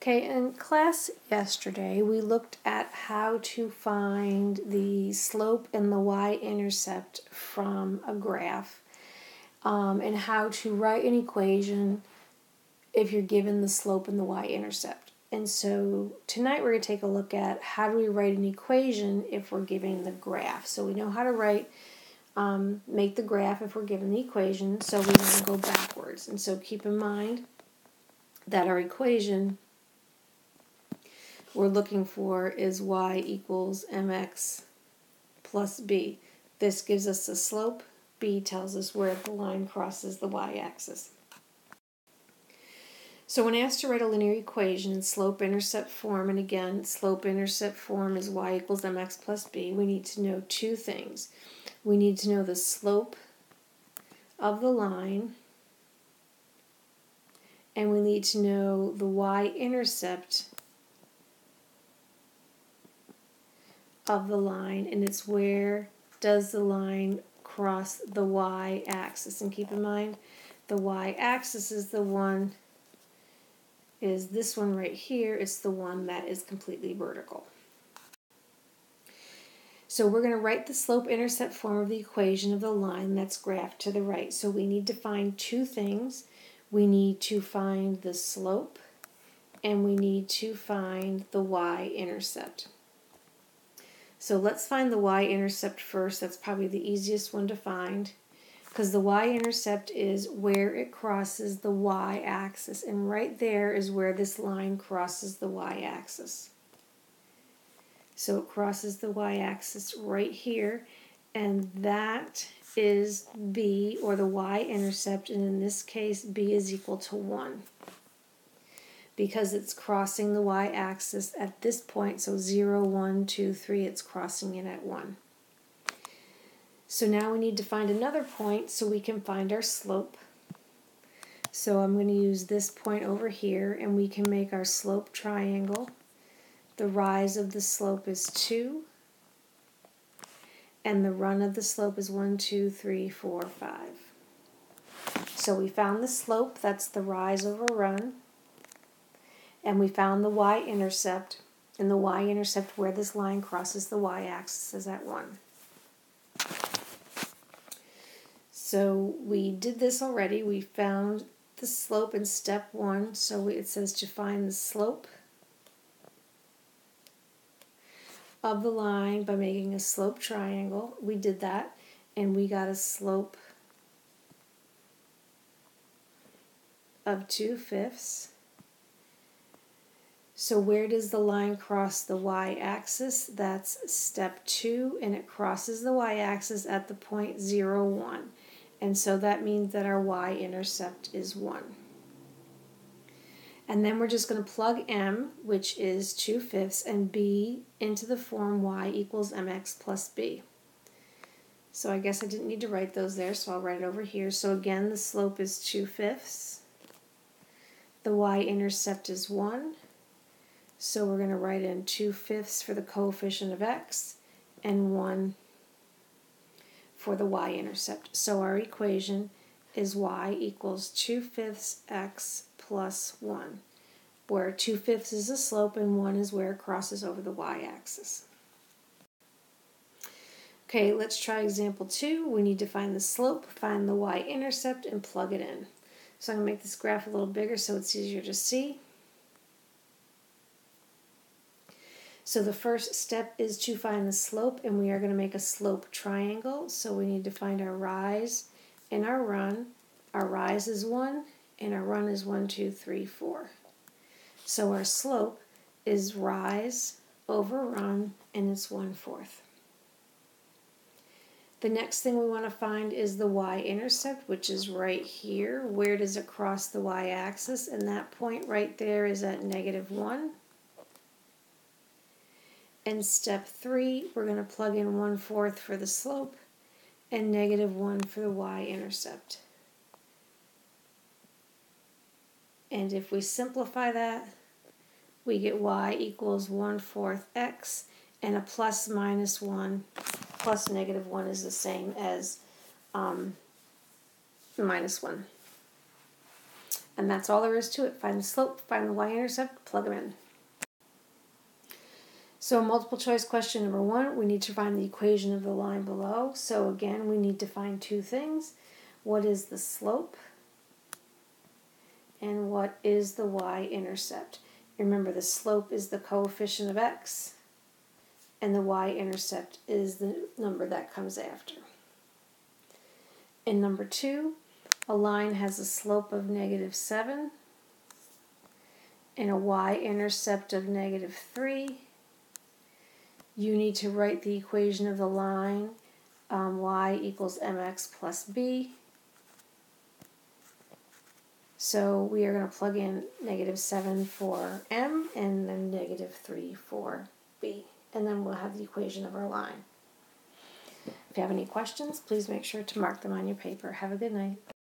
Okay, in class yesterday, we looked at how to find the slope and the y-intercept from a graph, and how to write an equation if you're given the slope and the y-intercept. And so tonight we're going to take a look at how do we write an equation if we're given the graph. So we know how to write, make the graph if we're given the equation, so we want to go backwards. And so keep in mind that our equation we're looking for is y equals mx plus b. This gives us the slope. B tells us where the line crosses the y-axis. So when asked to write a linear equation in slope-intercept form, and again, slope-intercept form is y equals mx plus b, we need to know two things. We need to know the slope of the line, and we need to know the y-intercept of the line, and it's where does the line cross the y-axis. And keep in mind, the y-axis is the one, is this one right here. It's the one that is completely vertical. So we're going to write the slope-intercept form of the equation of the line that's graphed to the right. So we need to find two things. We need to find the slope, and we need to find the y-intercept. So let's find the y-intercept first. That's probably the easiest one to find, because the y-intercept is where it crosses the y-axis, and right there is where this line crosses the y-axis. So it crosses the y-axis right here, and that is b, or the y-intercept, and in this case b is equal to 1. Because it's crossing the y-axis at this point, so 0, 1, 2, 3, it's crossing it at 1. So now we need to find another point so we can find our slope. So I'm going to use this point over here, and we can make our slope triangle. The rise of the slope is 2, and the run of the slope is 1, 2, 3, 4, 5. So we found the slope, that's the rise over run. And we found the y-intercept, and the y-intercept where this line crosses the y-axis is at 1. So we did this already. We found the slope in step 1. So it says to find the slope of the line by making a slope triangle. We did that, and we got a slope of 2/5. So where does the line cross the y-axis? That's step 2, and it crosses the y-axis at the point 0, 1. And so that means that our y-intercept is 1. And then we're just going to plug m, which is 2/5, and b into the form y equals mx plus b. So I guess I didn't need to write those there, so I'll write it over here. So again, the slope is 2/5. The y-intercept is 1. So we're going to write in 2/5 for the coefficient of x and 1 for the y-intercept. So our equation is y equals 2/5 x plus 1, where 2/5 is the slope and 1 is where it crosses over the y-axis. Okay, let's try example 2. We need to find the slope, find the y-intercept, and plug it in. So I'm going to make this graph a little bigger so it's easier to see. So the first step is to find the slope, and we are going to make a slope triangle. So we need to find our rise and our run. Our rise is 1, and our run is 1, 2, 3, 4. So our slope is rise over run, and it's 1/4. The next thing we want to find is the y-intercept, which is right here. Where does it cross the y-axis? And that point right there is at -1. And step 3, we're going to plug in 1/4 for the slope and -1 for the y-intercept. And if we simplify that, we get y equals 1/4 x, and a plus minus 1 plus -1 is the same as -1. And that's all there is to it. Find the slope, find the y-intercept, plug them in. So multiple choice question number 1, we need to find the equation of the line below. So again, we need to find two things. What is the slope? And what is the y-intercept? Remember, the slope is the coefficient of x, and the y-intercept is the number that comes after. In number 2, a line has a slope of -7 and a y-intercept of -3. You need to write the equation of the line, y equals mx plus b. So we are going to plug in -7 for m and then -3 for b. And then we'll have the equation of our line. If you have any questions, please make sure to mark them on your paper. Have a good night.